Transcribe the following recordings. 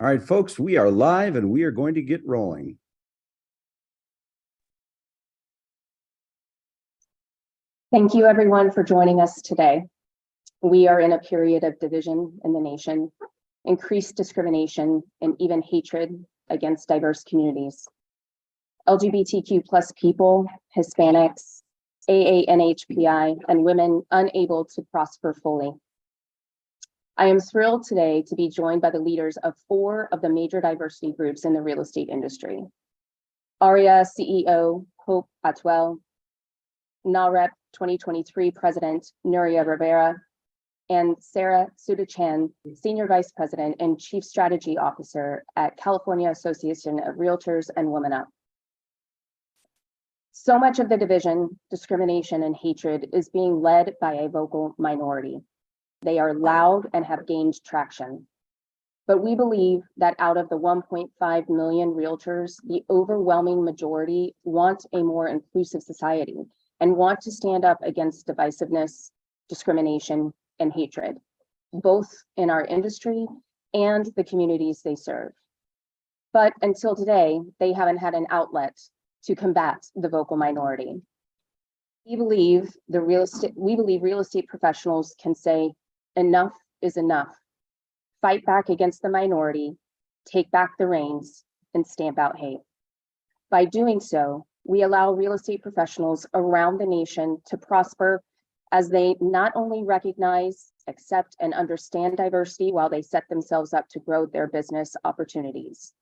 All right, folks, we are live and we are going to get rolling. Thank you, everyone, for joining us today. We are in a period of division in the nation, increased discrimination, and even hatred against diverse communities. LGBTQ plus people, Hispanics, AANHPI, and women unable to prosper fully. I am thrilled today to be joined by the leaders of 4 of the major diversity groups in the real estate industry. ARIA CEO Hope Atwell, NAREP 2023 President Nuria Rivera, and Sarah Sudachan, Senior Vice President and Chief Strategy Officer at California Association of Realtors and Women Up. So much of the division, discrimination, and hatred is being led by a vocal minority. They are loud and have gained traction. But we believe that out of the 1.5 million realtors, the overwhelming majority want a more inclusive society and want to stand up against divisiveness, discrimination, and hatred, both in our industry and the communities they serve. But until today, they haven't had an outlet to combat the vocal minority. We believe real estate professionals can say, enough is enough. Fight back against the minority, take back the reins, and stamp out hate. By doing so, we allow real estate professionals around the nation to prosper as they not only recognize, accept, and understand diversity while they set themselves up to grow their business opportunities.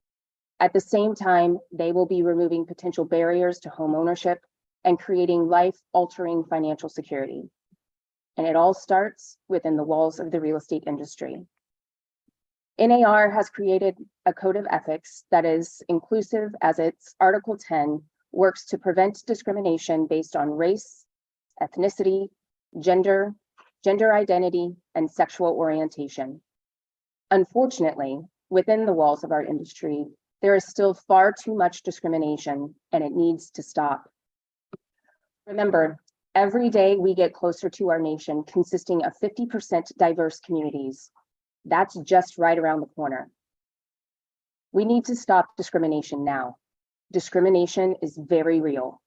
At the same time, they will be removing potential barriers to home ownership and creating life-altering financial security. And it all starts within the walls of the real estate industry. NAR has created a code of ethics that is inclusive as its Article 10 works to prevent discrimination based on race, ethnicity, gender identity, and sexual orientation. Unfortunately, within the walls of our industry, there is still far too much discrimination and it needs to stop. Remember, every day we get closer to our nation consisting of 50% diverse communities. That's just right around the corner. We need to stop discrimination now. Discrimination is very real.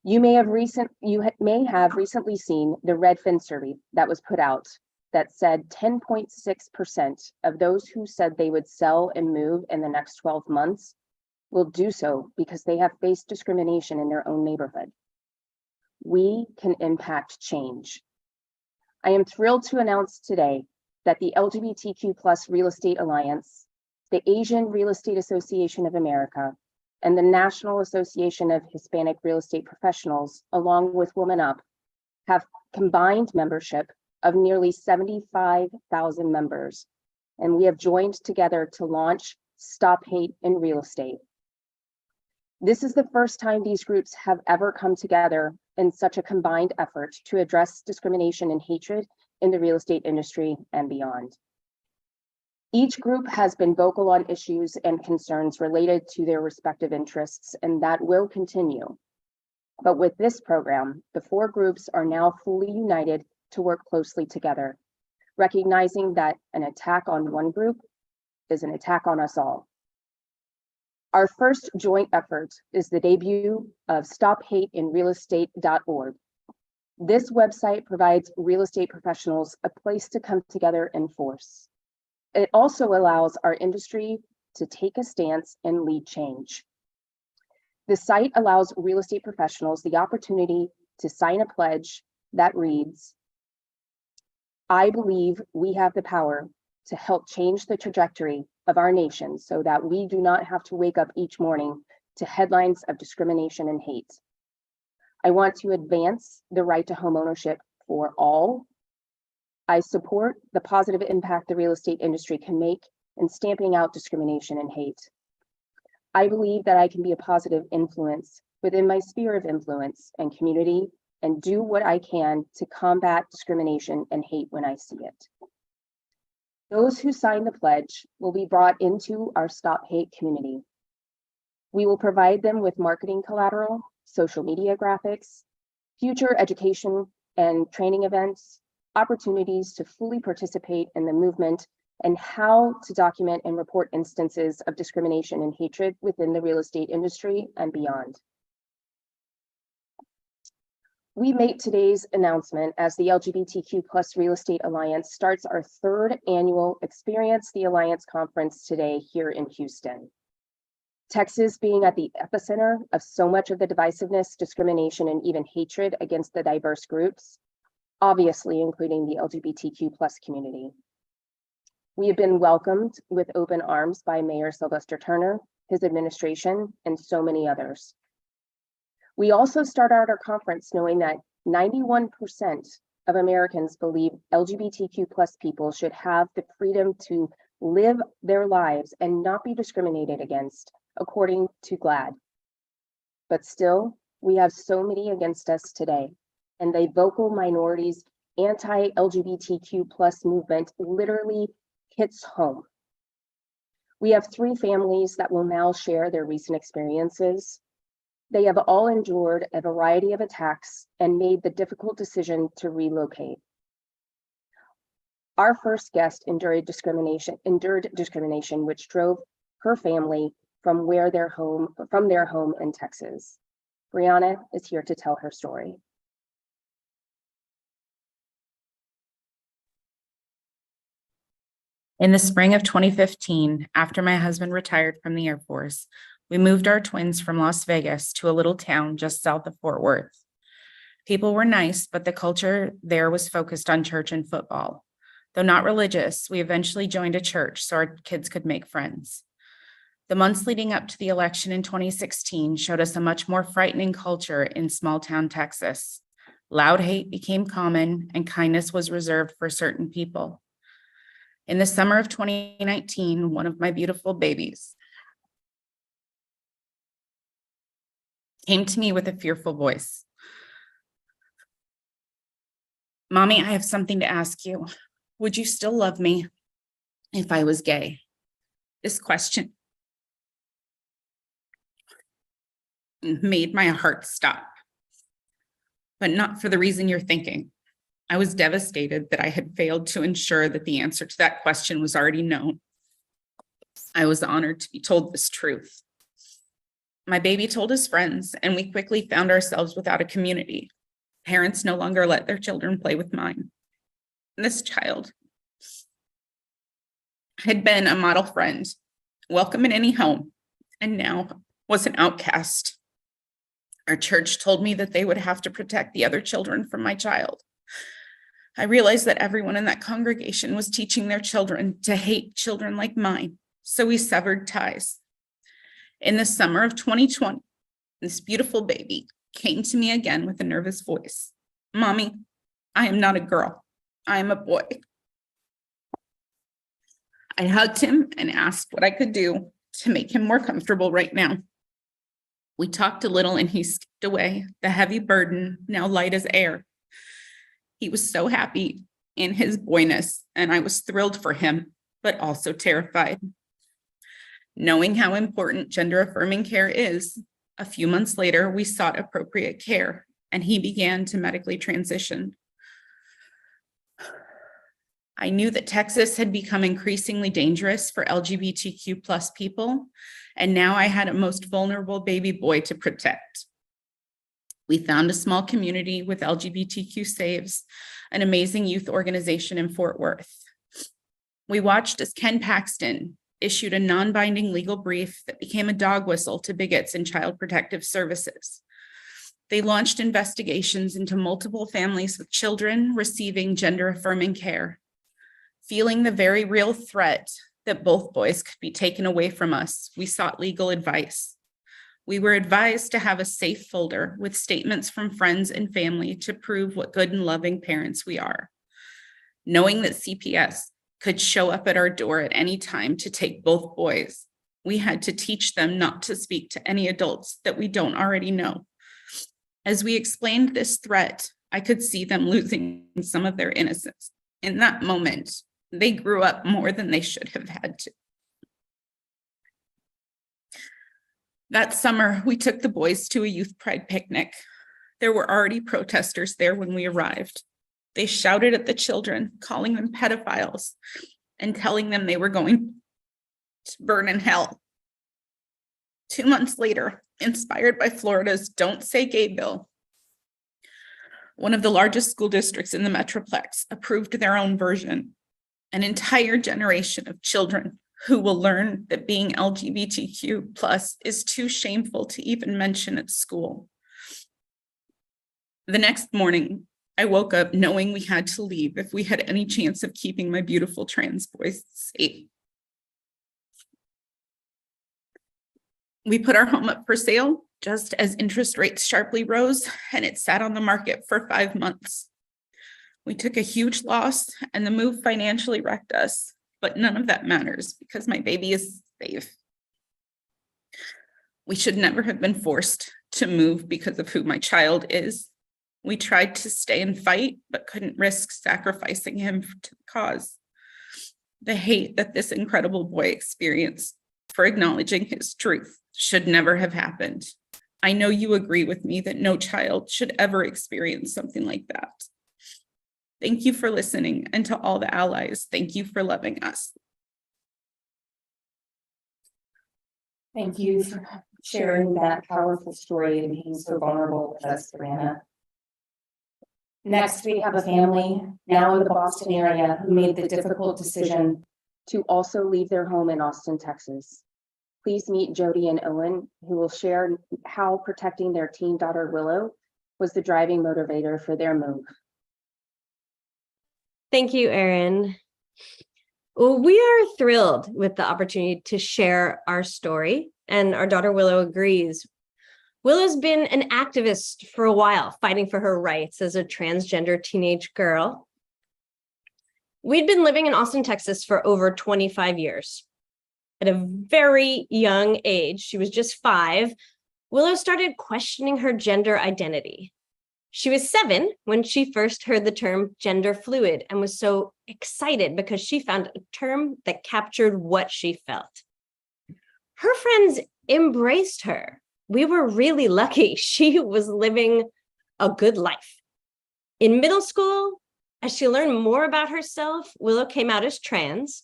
You may have recently seen the Redfin survey that was put out that said 10.6% of those who said they would sell and move in the next 12 months will do so because they have faced discrimination in their own neighborhood. We can impact change. I am thrilled to announce today that the LGBTQ+ Real Estate Alliance, the Asian Real Estate Association of America, and the National Association of Hispanic Real Estate Professionals, along with Women Up, have combined membership of nearly 75,000 members. And we have joined together to launch Stop Hate in Real Estate. This is the first time these groups have ever come together in such a combined effort to address discrimination and hatred in the real estate industry and beyond. Each group has been vocal on issues and concerns related to their respective interests, and that will continue. But with this program, the 4 groups are now fully united to work closely together, recognizing that an attack on one group is an attack on us all. Our first joint effort is the debut of stophateinrealestate.org. This website provides real estate professionals a place to come together in force. It also allows our industry to take a stance and lead change. The site allows real estate professionals the opportunity to sign a pledge that reads, I believe we have the power to help change the trajectory of our nation so that we do not have to wake up each morning to headlines of discrimination and hate. I want to advance the right to homeownership for all. I support the positive impact the real estate industry can make in stamping out discrimination and hate. I believe that I can be a positive influence within my sphere of influence and community and do what I can to combat discrimination and hate when I see it. Those who sign the pledge will be brought into our Stop Hate community. We will provide them with marketing collateral, social media graphics, future education and training events, opportunities to fully participate in the movement and how to document and report instances of discrimination and hatred within the real estate industry and beyond. We make today's announcement as the LGBTQ+ Real Estate Alliance starts our third annual Experience the Alliance conference today here in Houston. Texas being at the epicenter of so much of the divisiveness, discrimination, and even hatred against the diverse groups, obviously including the LGBTQ+ community. We have been welcomed with open arms by Mayor Sylvester Turner, his administration, and so many others. We also start out our conference knowing that 91% of Americans believe LGBTQ+ people should have the freedom to live their lives and not be discriminated against, according to GLAAD. But still, we have so many against us today, and the vocal minorities anti-LGBTQ+ movement literally hits home. We have 3 families that will now share their recent experiences. They have all endured a variety of attacks and made the difficult decision to relocate. Our first guest endured discrimination, which drove her family from their home in Texas. Brianna is here to tell her story. In the spring of 2015, after my husband retired from the Air Force, we moved our twins from Las Vegas to a little town just south of Fort Worth. People were nice, but the culture there was focused on church and football. Though not religious, we eventually joined a church so our kids could make friends. The months leading up to the election in 2016 showed us a much more frightening culture in small town Texas. Loud hate became common and kindness was reserved for certain people. In the summer of 2019, one of my beautiful babies came to me with a fearful voice. "Mommy, I have something to ask you. Would you still love me if I was gay?" This question made my heart stop, but not for the reason you're thinking. I was devastated that I had failed to ensure that the answer to that question was already known. I was honored to be told this truth. My baby told his friends, and we quickly found ourselves without a community. Parents no longer let their children play with mine. This child had been a model friend, welcome in any home, and now was an outcast. Our church told me that they would have to protect the other children from my child. I realized that everyone in that congregation was teaching their children to hate children like mine, so we severed ties. In the summer of 2020, this beautiful baby came to me again with a nervous voice. "Mommy, I am not a girl. I am a boy." I hugged him and asked what I could do to make him more comfortable right now. We talked a little and he skipped away, the heavy burden now light as air. He was so happy in his boyness, and I was thrilled for him, but also terrified. Knowing how important gender-affirming care is, a few months later, we sought appropriate care, and he began to medically transition. I knew that Texas had become increasingly dangerous for LGBTQ+ people, and now I had a most vulnerable baby boy to protect. We found a small community with LGBTQ Saves, an amazing youth organization in Fort Worth. We watched as Ken Paxton issued a non-binding legal brief that became a dog whistle to bigots in child protective services. They launched investigations into multiple families with children receiving gender-affirming care. Feeling the very real threat that both boys could be taken away from us, we sought legal advice. We were advised to have a safe folder with statements from friends and family to prove what good and loving parents we are. Knowing that CPS could show up at our door at any time to take both boys, we had to teach them not to speak to any adults that we don't already know. As we explained this threat, I could see them losing some of their innocence. In that moment, they grew up more than they should have had to. That summer, we took the boys to a youth pride picnic. There were already protesters there when we arrived. They shouted at the children, calling them pedophiles, and telling them they were going to burn in hell. 2 months later, inspired by Florida's Don't Say Gay bill, one of the largest school districts in the Metroplex approved their own version. An entire generation of children who will learn that being LGBTQ plus is too shameful to even mention at school. The next morning, I woke up knowing we had to leave if we had any chance of keeping my beautiful trans boys safe. We put our home up for sale just as interest rates sharply rose, and it sat on the market for 5 months. We took a huge loss, and the move financially wrecked us, but none of that matters because my baby is safe. We should never have been forced to move because of who my child is. We tried to stay and fight, but couldn't risk sacrificing him to the cause. The hate that this incredible boy experienced for acknowledging his truth should never have happened. I know you agree with me that no child should ever experience something like that. Thank you for listening, and to all the allies, thank you for loving us. Thank you for sharing that powerful story and being so vulnerable with us, Brianna. Next, we have a family now in the Boston area who made the difficult decision to also leave their home in Austin, Texas. Please meet Jody and Owen, who will share how protecting their teen daughter Willow was the driving motivator for their move. Thank you, Erin. Well, we are thrilled with the opportunity to share our story, and our daughter Willow agrees. Willow's been an activist for a while, fighting for her rights as a transgender teenage girl. We'd been living in Austin, Texas for over 25 years. At a very young age, she was just 5, Willow started questioning her gender identity. She was 7 when she first heard the term gender fluid and was so excited because she found a term that captured what she felt. Her friends embraced her. We were really lucky. She was living a good life. In middle school, as she learned more about herself, Willow came out as trans.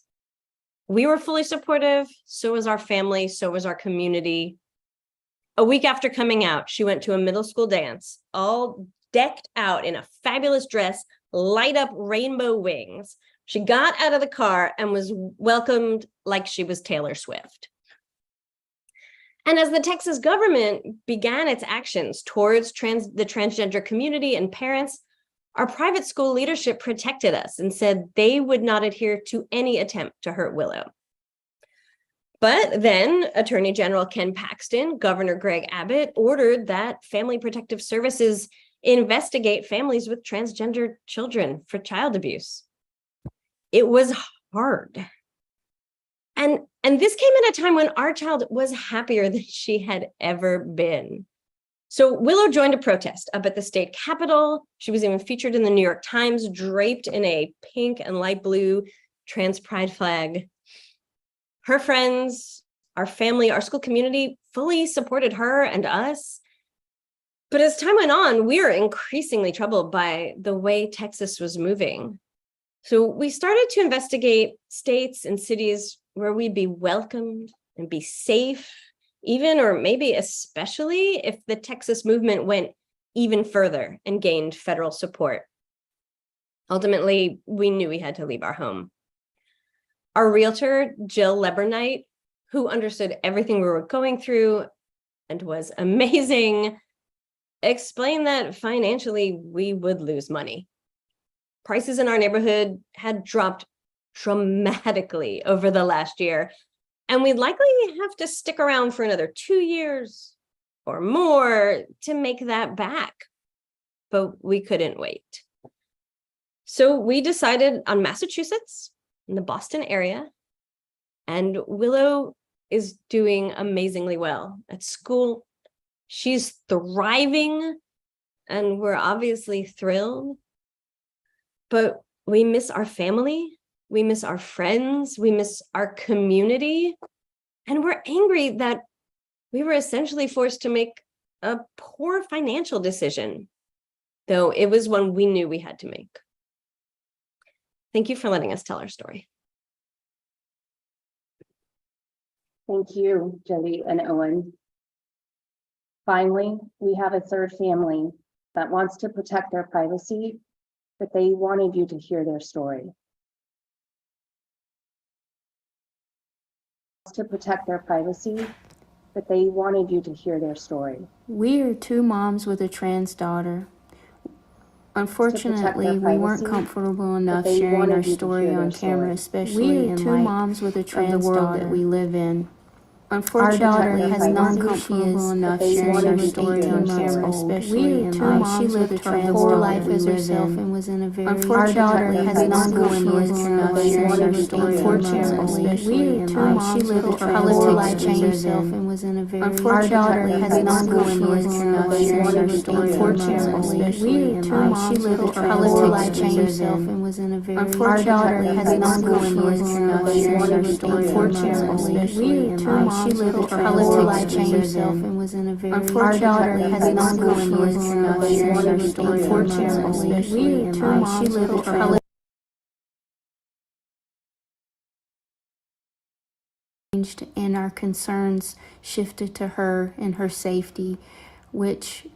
We were fully supportive, so was our family, so was our community. A week after coming out, she went to a middle school dance, all decked out in a fabulous dress, light up rainbow wings. She got out of the car and was welcomed like she was Taylor Swift. And as the Texas government began its actions towards the transgender community and parents, our private school leadership protected us and said they would not adhere to any attempt to hurt Willow. But then Attorney General Ken Paxton, Governor Greg Abbott ordered that Family Protective Services investigate families with transgender children for child abuse. It was hard. And this came at a time when our child was happier than she had ever been. So Willow joined a protest up at the state capitol. She was even featured in the New York Times, draped in a pink and light blue trans pride flag. Her friends, our family, our school community fully supported her and us. But as time went on, we were increasingly troubled by the way Texas was moving. So we started to investigate states and cities where we'd be welcomed and be safe, even or maybe especially if the Texas movement went even further and gained federal support. Ultimately, we knew we had to leave our home. Our realtor, Jill Lebernight, who understood everything we were going through and was amazing, explained that financially we would lose money. Prices in our neighborhood had dropped dramatically over the last year, and we'd likely have to stick around for another 2 years or more to make that back. But we couldn't wait. So we decided on Massachusetts in the Boston area, and Willow is doing amazingly well at school. She's thriving, and we're obviously thrilled. But we miss our family, we miss our friends, we miss our community, and we're angry that we were essentially forced to make a poor financial decision, though it was one we knew we had to make. Thank you for letting us tell our story. Thank you, Jody and Owen. Finally, we have a third family that wants to protect their privacy, but they wanted you to hear their story. To protect their privacy, but they wanted you to hear their story. We are two moms with a trans daughter. Unfortunately, we weren't comfortable enough sharing our story on camera, especially in light of the world that we live in. Unfortunately, has not comfortable enough sharing our story on camera, especially in light. She lived her whole life as herself and was in a very unfortunately has not comfortable enough sharing our story on camera, especially in light. She lived her whole life as herself and was in a very unfortunately has not comfortable enough sharing our story on camera, especially in light. She lived her whole life as herself and was in a very unfortunately has not comfortable enough sharing our story on camera, especially in light. She lived her whole life as herself and was in a very unfortunately has not comfortable enough sharing our story on camera, especially in light. She lived her whole and our concerns shifted to her and her safety, which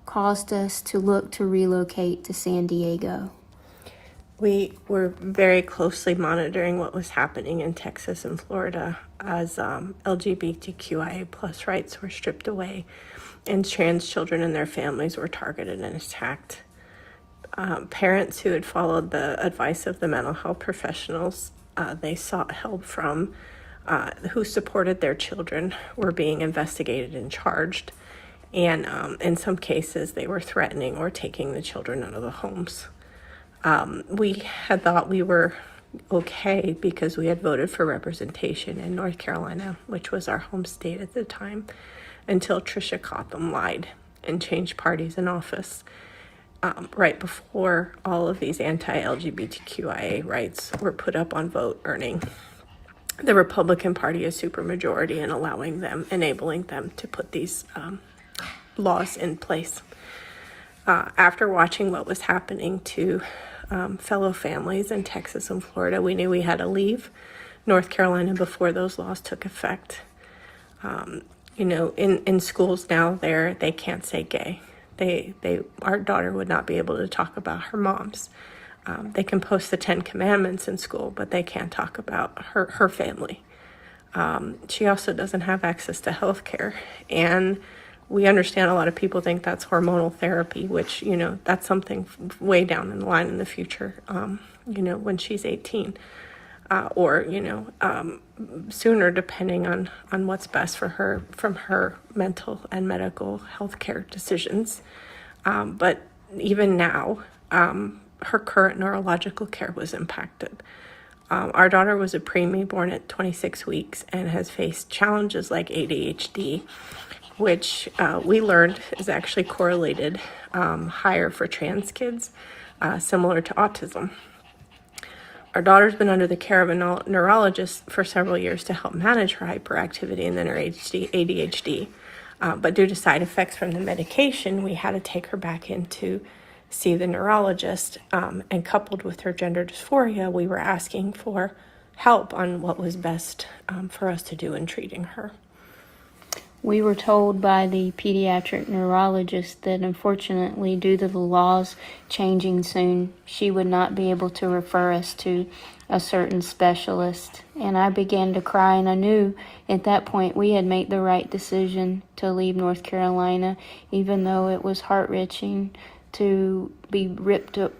caused us to look to relocate to San Diego. We were very closely monitoring what was happening in Texas and Florida as LGBTQIA plus rights were stripped away and trans children and their families were targeted and attacked. Parents who had followed the advice of the mental health professionals they sought help from who supported their children were being investigated and charged. And in some cases, they were threatening or taking the children out of the homes. We had thought we were okay because we had voted for representation in North Carolina, which was our home state at the time, until Tricia Cotham lied and changed parties in office. Right before all of these anti-LGBTQIA rights were put up on vote earning the Republican Party a supermajority and enabling them to put these laws in place. After watching what was happening to fellow families in Texas and Florida, we knew we had to leave North Carolina before those laws took effect. In schools now, they can't say gay. Our daughter would not be able to talk about her moms. They can post the 10 Commandments in school, but they can't talk about her family. She also doesn't have access to health care. And we understand a lot of people think that's hormonal therapy, which, that's something way down in the line in the future, when she's 18. Or sooner, depending on what's best for her from her mental and medical health care decisions. But even now, her current neurological care was impacted. Our daughter was a preemie born at 26 weeks and has faced challenges like ADHD, which we learned is actually correlated higher for trans kids, similar to autism. Our daughter's been under the care of a neurologist for several years to help manage her hyperactivity and then her ADHD. But due to side effects from the medication, we had to take her back in to see the neurologist. And coupled with her gender dysphoria, we were asking for help on what was best for us to do in treating her. We were told by the pediatric neurologist that unfortunately, due to the laws changing soon, she would not be able to refer us to a certain specialist. And I began to cry, and I knew at that point we had made the right decision to leave North Carolina, even though it was heart-wrenching to be ripped up,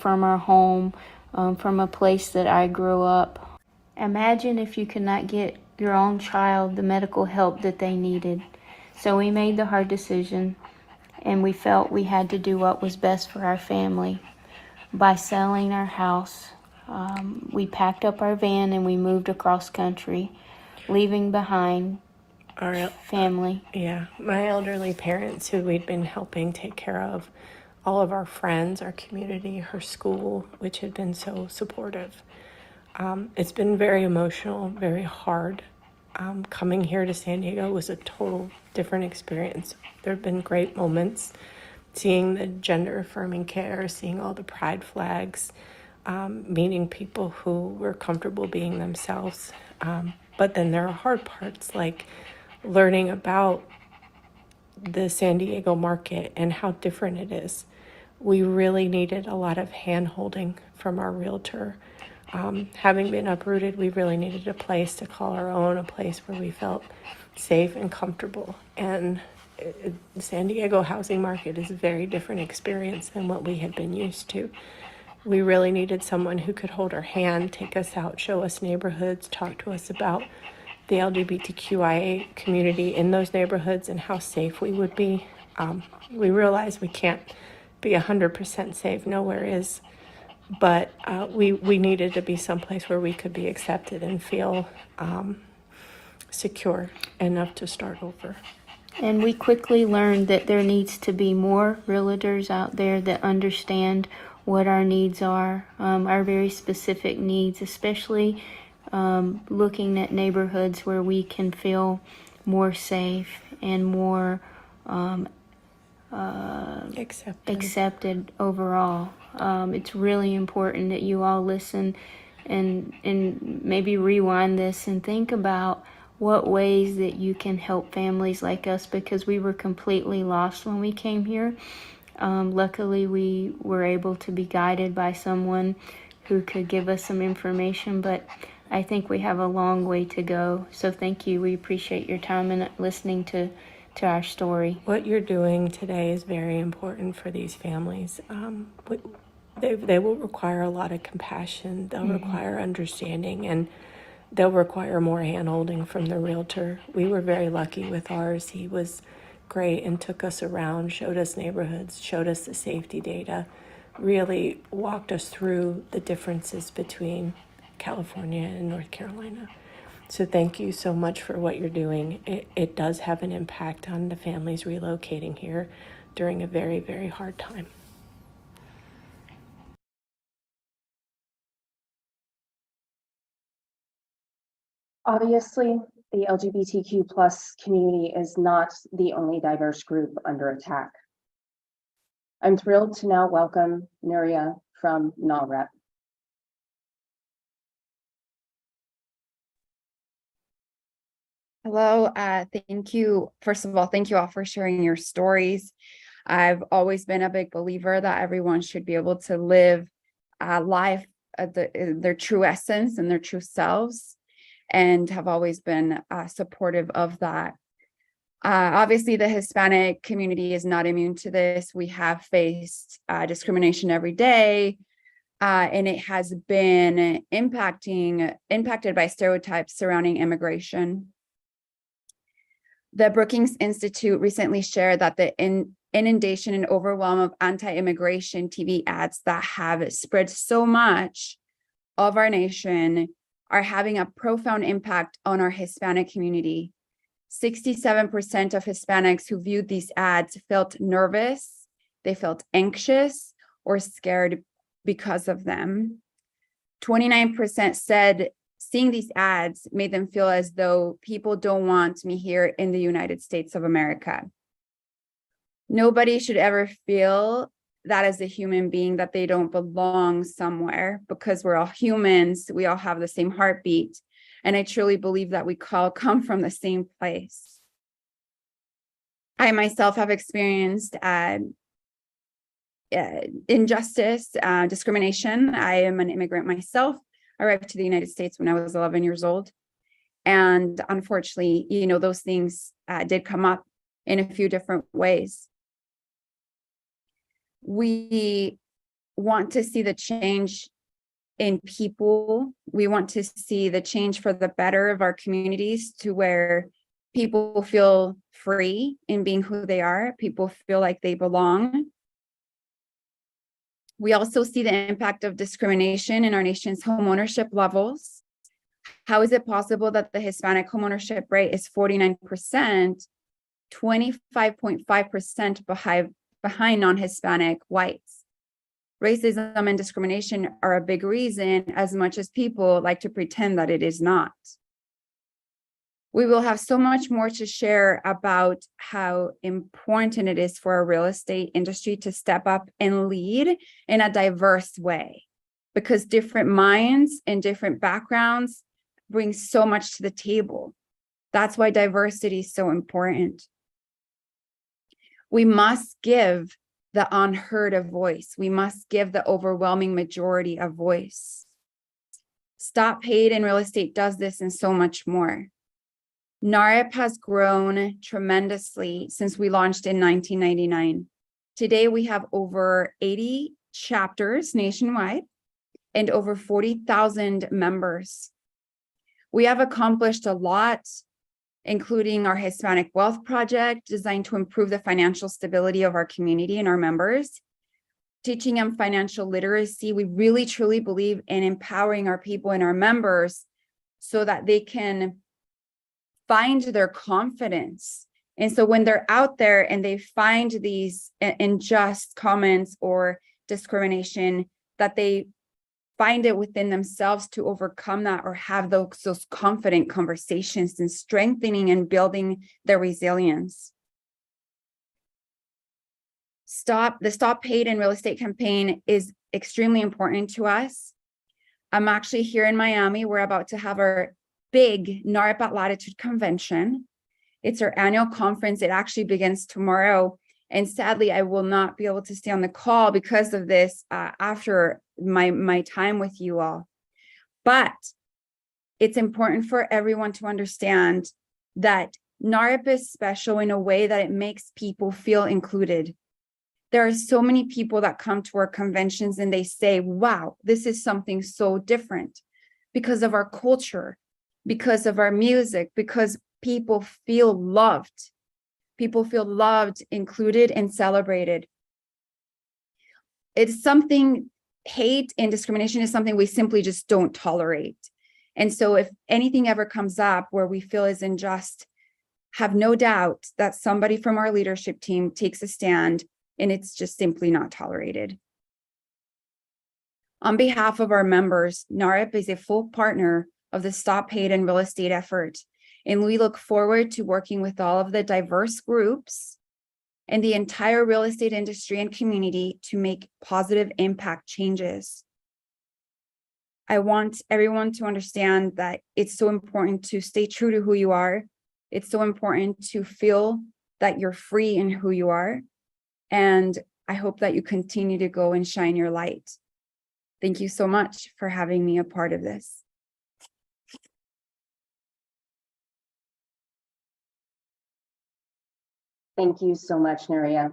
from our home, from a place that I grew up. Imagine if you could not get your own child the medical help that they needed. So we made the hard decision, and we felt we had to do what was best for our family. By selling our house, we packed up our van and we moved across country, leaving behind our family. Yeah, my elderly parents who we'd been helping take care of, all of our friends, our community, her school, which had been so supportive. It's been very emotional, very hard. Coming here to San Diego was a total different experience. There have been great moments, seeing the gender affirming care, seeing all the pride flags, meeting people who were comfortable being themselves. But then there are hard parts like learning about the San Diego market and how different it is. We really needed a lot of hand-holding from our realtor. Having been uprooted, we really needed a place to call our own, a place where we felt safe and comfortable. And the San Diego housing market is a very different experience than what we had been used to. We really needed someone who could hold our hand, take us out, show us neighborhoods, talk to us about the LGBTQIA community in those neighborhoods and how safe we would be. We realize we can't be 100% safe, nowhere is, but we needed to be someplace where we could be accepted and feel secure enough to start over. And we quickly learned that there needs to be more realtors out there that understand what our needs are, our very specific needs, especially looking at neighborhoods where we can feel more safe and more accepted overall. It's really important that you all listen and maybe rewind this and think about what ways that you can help families like us, because we were completely lost when we came here. Luckily, we were able to be guided by someone who could give us some information, but I think we have a long way to go. So thank you. We appreciate your time and listening to our story. What you're doing today is very important for these families. They will require a lot of compassion. They'll require understanding, and they'll require more hand-holding from the realtor. We were very lucky with ours. He was great and took us around, showed us neighborhoods, showed us the safety data, really walked us through the differences between California and North Carolina. So thank you so much for what you're doing. It does have an impact on the families relocating here during a very, very hard time. Obviously, the LGBTQ plus community is not the only diverse group under attack. I'm thrilled to now welcome Nuria from NAHREP. Hello, thank you. First of all, thank you all for sharing your stories. I've always been a big believer that everyone should be able to live life at their true essence and their true selves, and have always been supportive of that. Obviously, the Hispanic community is not immune to this. We have faced discrimination every day, and it has been impacted by stereotypes surrounding immigration. The Brookings Institute recently shared that the inundation and overwhelm of anti-immigration TV ads that have spread so much of our nation are having a profound impact on our Hispanic community. 67% of Hispanics who viewed these ads felt nervous, they felt anxious or scared because of them. 29% said seeing these ads made them feel as though people don't want me here in the United States of America. Nobody should ever feel that as a human being that they don't belong somewhere, because we're all humans. We all have the same heartbeat. And I truly believe that we all come from the same place. I myself have experienced injustice, discrimination. I am an immigrant myself. I arrived to the United States when I was 11 years old. And unfortunately, those things did come up in a few different ways. We want to see the change in people. We want to see the change for the better of our communities, to where people feel free in being who they are. People feel like they belong. We also see the impact of discrimination in our nation's homeownership levels. How is it possible that the Hispanic homeownership rate is 49%, 25.5% behind non-Hispanic whites? Racism and discrimination are a big reason, as much as people like to pretend that it is not. We will have so much more to share about how important it is for our real estate industry to step up and lead in a diverse way, because different minds and different backgrounds brings so much to the table. That's why diversity is so important. We must give the unheard a voice. We must give the overwhelming majority a voice. Stop Hate in Real Estate does this and so much more. NAREP has grown tremendously since we launched in 1999. Today, we have over 80 chapters nationwide and over 40,000 members. We have accomplished a lot, including our Hispanic Wealth Project, designed to improve the financial stability of our community and our members. Teaching them financial literacy. We really, truly believe in empowering our people and our members so that they can find their confidence. And so when they're out there and they find these unjust comments or discrimination, that they find it within themselves to overcome that or have those confident conversations and strengthening and building their resilience. The Stop Hate in Real Estate campaign is extremely important to us. I'm actually here in Miami. We're about to have our big NAREP at Latitude convention. It's our annual conference. It actually begins tomorrow. And sadly, I will not be able to stay on the call because of this after my time with you all. But it's important for everyone to understand that NAREP is special in a way that it makes people feel included. There are so many people that come to our conventions and they say, wow, this is something so different because of our culture, because of our music, because people feel loved. People feel loved, included, and celebrated. It's something, hate and discrimination is something we simply just don't tolerate. And so if anything ever comes up where we feel is unjust, have no doubt that somebody from our leadership team takes a stand, and it's just simply not tolerated. On behalf of our members, NAREP is a full partner of the Stop Hate in Real Estate effort, and we look forward to working with all of the diverse groups and the entire real estate industry and community to make positive impact changes. I want everyone to understand that it's so important to stay true to who you are. It's so important to feel that you're free in who you are. And I hope that you continue to go and shine your light. Thank you so much for having me a part of this. Thank you so much, Nuria.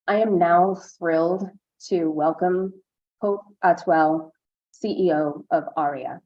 I am now thrilled to welcome Hope Atwell, CEO of ARIA.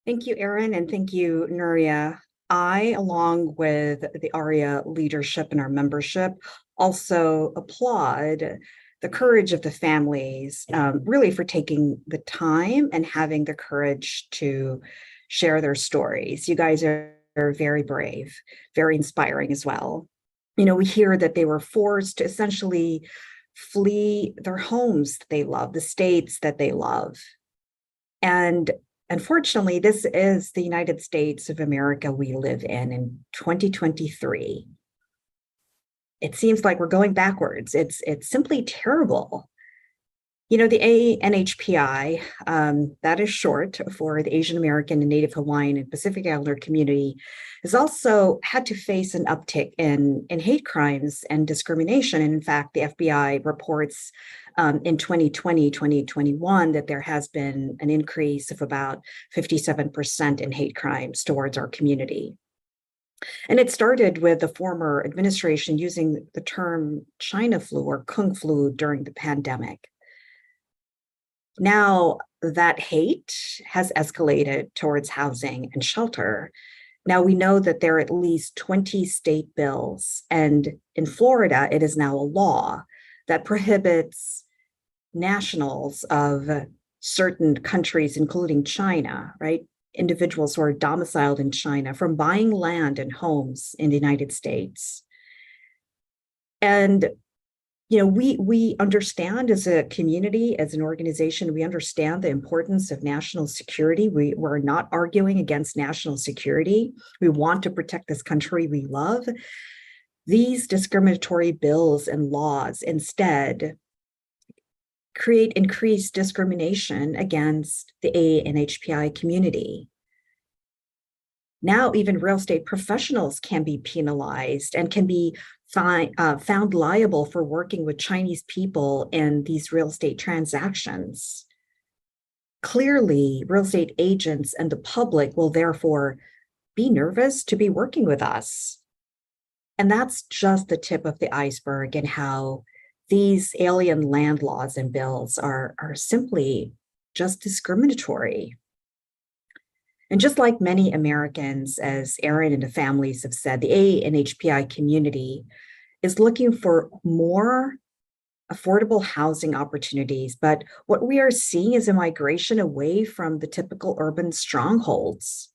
Thank you, Erin, and thank you, Nuria. I, along with the ARIA leadership and our membership, also applaud the courage of the families, really for taking the time and having the courage to share their stories. You guys are very brave, very inspiring as well. You know, we hear that they were forced to essentially flee their homes that they love, the states that they love. And unfortunately, this is the United States of America we live in 2023. It seems like we're going backwards. It's simply terrible. You know, the AANHPI, that is short for the Asian American and Native Hawaiian and Pacific Islander community, has also had to face an uptick in hate crimes and discrimination. And in fact, the FBI reports in 2020, 2021, that there has been an increase of about 57% in hate crimes towards our community. And it started with the former administration using the term China flu or Kung flu during the pandemic. Now that hate has escalated towards housing and shelter. Now we know that there are at least 20 state bills, and in Florida, it is now a law that prohibits nationals of certain countries, including China, right? Individuals who are domiciled in China from buying land and homes in the United States. And you know, we understand as a community, as an organization, we understand the importance of national security. We're not arguing against national security. We want to protect this country we love. These discriminatory bills and laws instead create increased discrimination against the AANHPI community. Now, even real estate professionals can be penalized and can be found liable for working with Chinese people in these real estate transactions. Clearly, real estate agents and the public will therefore be nervous to be working with us. And that's just the tip of the iceberg in how these alien land laws and bills are simply just discriminatory. And just like many Americans, as Erin and the families have said, the AANHPI community is looking for more affordable housing opportunities. But what we are seeing is a migration away from the typical urban strongholds,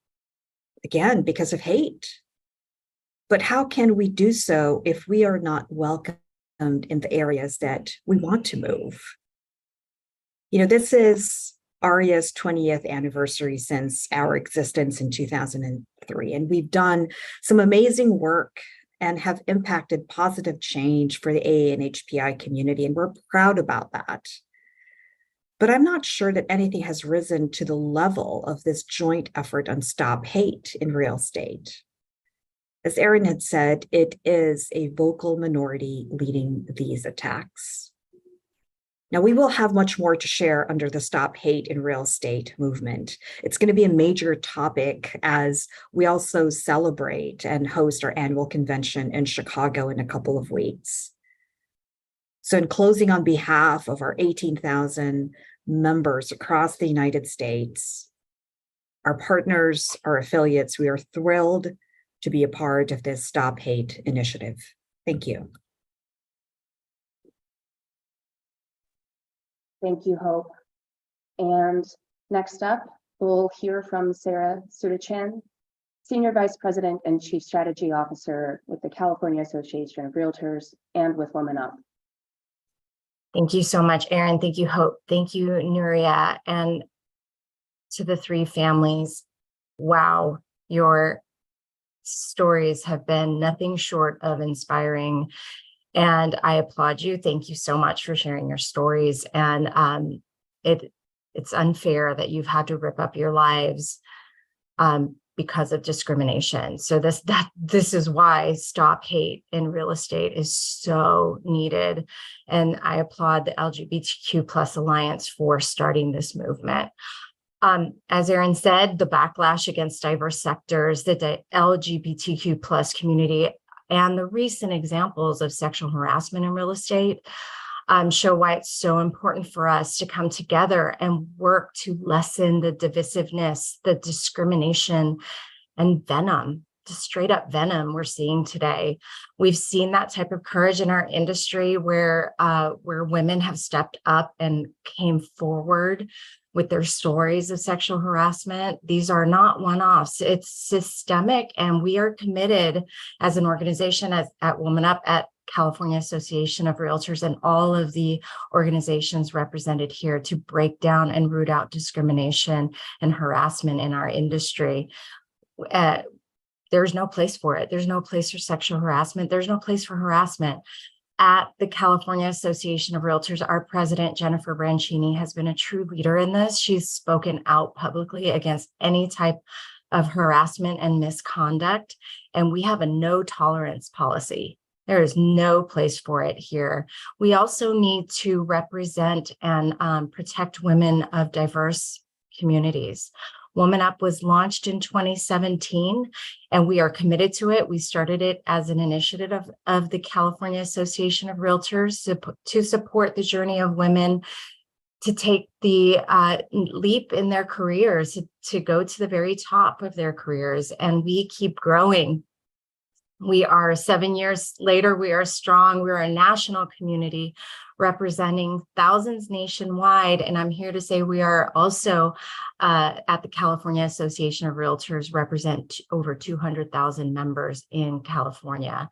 again, because of hate. But how can we do so if we are not welcomed in the areas that we want to move? You know, this is ARIA's 20th anniversary since our existence in 2003. And we've done some amazing work and have impacted positive change for the AANHPI community. And we're proud about that. But I'm not sure that anything has risen to the level of this joint effort on Stop Hate in real estate. As Erin had said, it is a vocal minority leading these attacks. Now, we will have much more to share under the Stop Hate in Real Estate movement. It's going to be a major topic as we also celebrate and host our annual convention in Chicago in a couple of weeks. So in closing, on behalf of our 18,000 members across the United States, our partners, our affiliates, we are thrilled to be a part of this Stop Hate initiative. Thank you. Thank you, Hope. And next up, we'll hear from Sarah Sudachan, Senior Vice President and Chief Strategy Officer with the California Association of Realtors and with Women Up. Thank you so much, Erin. Thank you, Hope. Thank you, Nuria. And to the three families, wow, your stories have been nothing short of inspiring. And I applaud you. Thank you so much for sharing your stories. And it's unfair that you've had to rip up your lives because of discrimination. So this is why Stop Hate in Real Estate is so needed. And I applaud the LGBTQ+ Alliance for starting this movement. As Erin said, the backlash against diverse sectors, the LGBTQ+ community, and the recent examples of sexual harassment in real estate show why it's so important for us to come together and work to lessen the divisiveness, the discrimination, and venom, the straight up venom we're seeing today. We've seen that type of courage in our industry where women have stepped up and came forward with their stories of sexual harassment. These are not one-offs, it's systemic, and we are committed as an organization at Women Up, at California Association of Realtors, and all of the organizations represented here to break down and root out discrimination and harassment in our industry. There's no place for it. There's no place for sexual harassment. There's no place for harassment. At the California Association of Realtors, our president, Jennifer Brancini, has been a true leader in this. She's spoken out publicly against any type of harassment and misconduct, and we have a no tolerance policy. There is no place for it here. We also need to represent and protect women of diverse communities. Woman Up was launched in 2017, and we are committed to it. We started it as an initiative of the California Association of Realtors to support the journey of women to take the leap in their careers, to go to the very top of their careers. And we keep growing. We are 7 years later, we are strong. We're a national community representing thousands nationwide. And I'm here to say we are also at the California Association of Realtors represent over 200,000 members in California.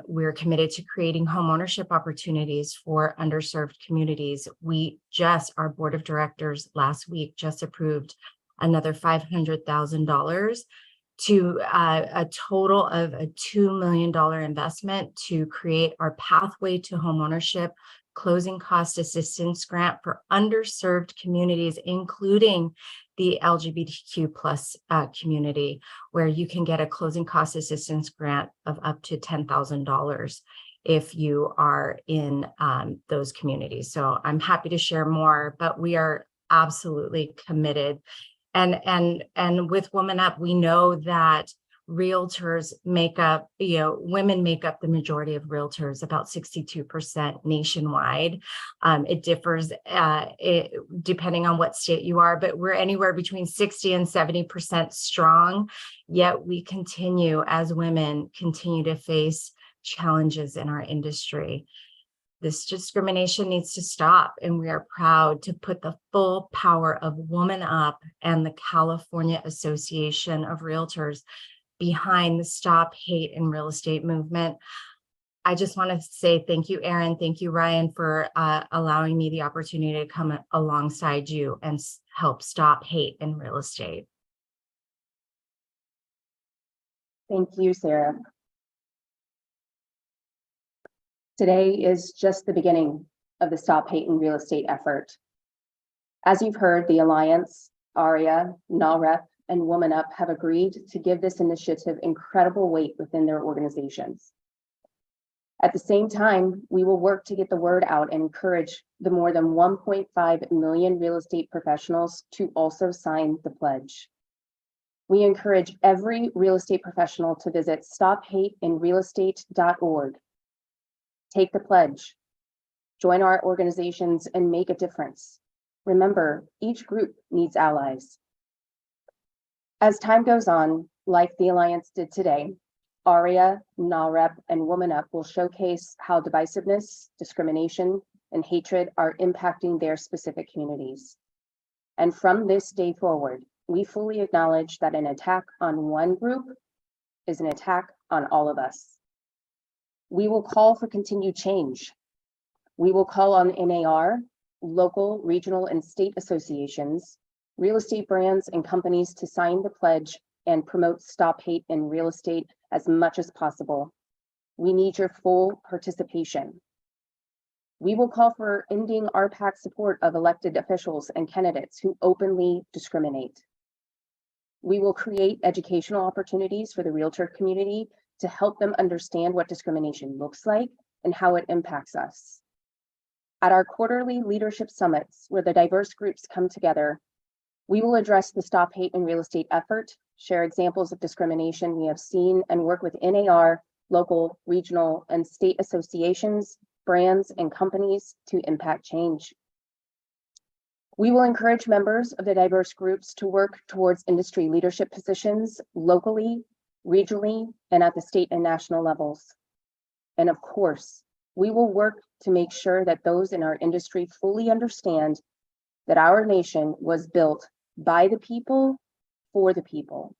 We're committed to creating homeownership opportunities for underserved communities. Our board of directors last week just approved another $500,000 to a total of a $2 million investment to create our pathway to homeownership closing cost assistance grant for underserved communities, including the LGBTQ plus community, where you can get a closing cost assistance grant of up to $10,000 if you are in those communities. So I'm happy to share more, but we are absolutely committed. And with Woman Up, we know that realtors make up, women make up the majority of realtors, about 62% nationwide. It differs depending on what state you are, but we're anywhere between 60 and 70% strong. Yet we continue, as women, continue to face challenges in our industry. This discrimination needs to stop, and we are proud to put the full power of Woman Up and the California Association of Realtors behind the Stop Hate in Real Estate movement. I just want to say thank you, Erin. Thank you, Ryan, for allowing me the opportunity to come alongside you and help stop hate in real estate. Thank you, Sarah. Today is just the beginning of the Stop Hate in Real Estate effort. As you've heard, the Alliance, ARIA, NAHREP, and Woman Up have agreed to give this initiative incredible weight within their organizations. At the same time, we will work to get the word out and encourage the more than 1.5 million real estate professionals to also sign the pledge. We encourage every real estate professional to visit stophateinrealestate.org. Take the pledge, join our organizations, and make a difference. Remember, each group needs allies. As time goes on, like the Alliance did today, ARIA, NAHREP, and Woman Up will showcase how divisiveness, discrimination, and hatred are impacting their specific communities. And from this day forward, we fully acknowledge that an attack on one group is an attack on all of us. We will call for continued change. We will call on NAR, local, regional, and state associations, real estate brands, and companies to sign the pledge and promote Stop Hate in Real Estate as much as possible. We need your full participation. We will call for ending RPAC support of elected officials and candidates who openly discriminate. We will create educational opportunities for the realtor community to help them understand what discrimination looks like and how it impacts us. At our quarterly leadership summits, where the diverse groups come together, we will address the Stop Hate in Real Estate effort, share examples of discrimination we have seen, and work with NAR, local, regional, and state associations, brands, and companies to impact change. We will encourage members of the diverse groups to work towards industry leadership positions locally, regionally, and at the state and national levels. And of course, we will work to make sure that those in our industry fully understand that our nation was built by the people, for the people,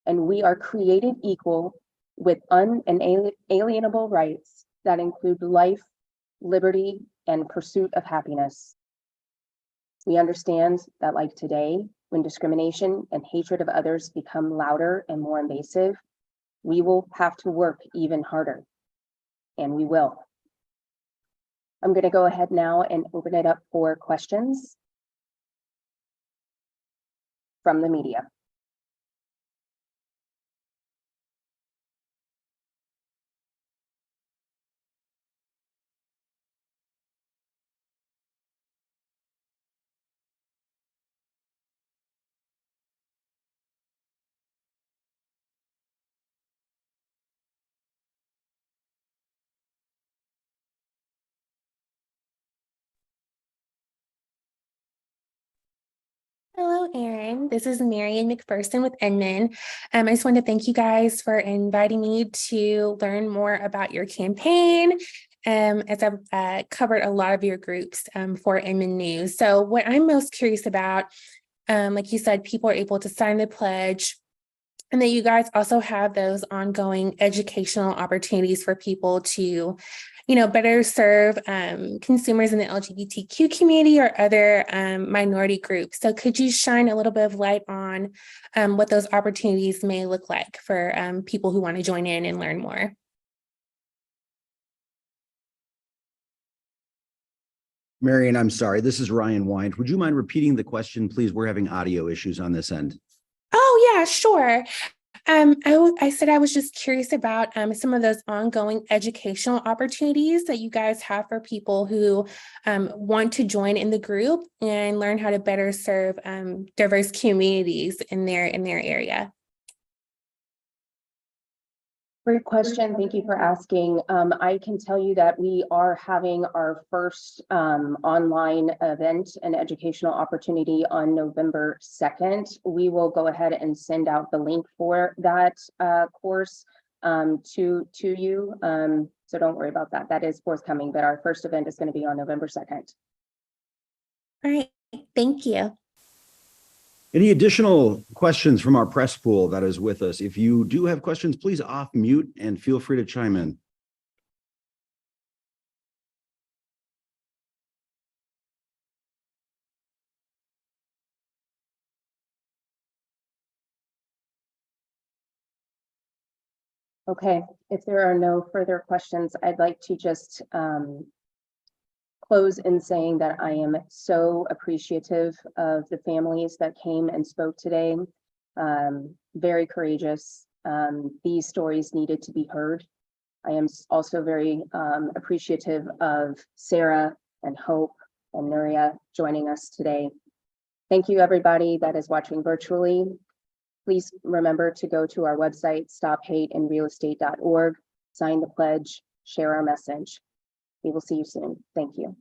and we are created equal with unalienable rights that include life, liberty, and pursuit of happiness. We understand that, like today, when discrimination and hatred of others become louder and more invasive, we will have to work even harder, and we will. I'm going to go ahead now and open it up for questions from the media. Hello, Erin. This is Marian McPherson with Edmond. I just want to thank you guys for inviting me to learn more about your campaign, as I've covered a lot of your groups for Edmond News. So what I'm most curious about, like you said, people are able to sign the pledge, and that you guys also have those ongoing educational opportunities for people to better serve consumers in the LGBTQ community or other minority groups. So could you shine a little bit of light on what those opportunities may look like for people who want to join in and learn more? Marion, I'm sorry. This is Ryan Wind. Would you mind repeating the question, please? We're having audio issues on this end. Oh, yeah, sure. I said I was just curious about some of those ongoing educational opportunities that you guys have for people who want to join in the group and learn how to better serve diverse communities in their area. Great question. Thank you for asking. I can tell you that we are having our first online event and educational opportunity on November 2nd. We will go ahead and send out the link for that course to you. So don't worry about that. That is forthcoming, but our first event is going to be on November 2nd. All right. Thank you. Any additional questions from our press pool that is with us? If you do have questions, please off mute and feel free to chime in. Okay, if there are no further questions, I'd like to just close in saying that I am so appreciative of the families that came and spoke today. Very courageous. These stories needed to be heard. I am also very appreciative of Sarah and Hope and Nuria joining us today. Thank you, everybody that is watching virtually. Please remember to go to our website, stophateinrealestate.org, sign the pledge, share our message. We will see you soon. Thank you.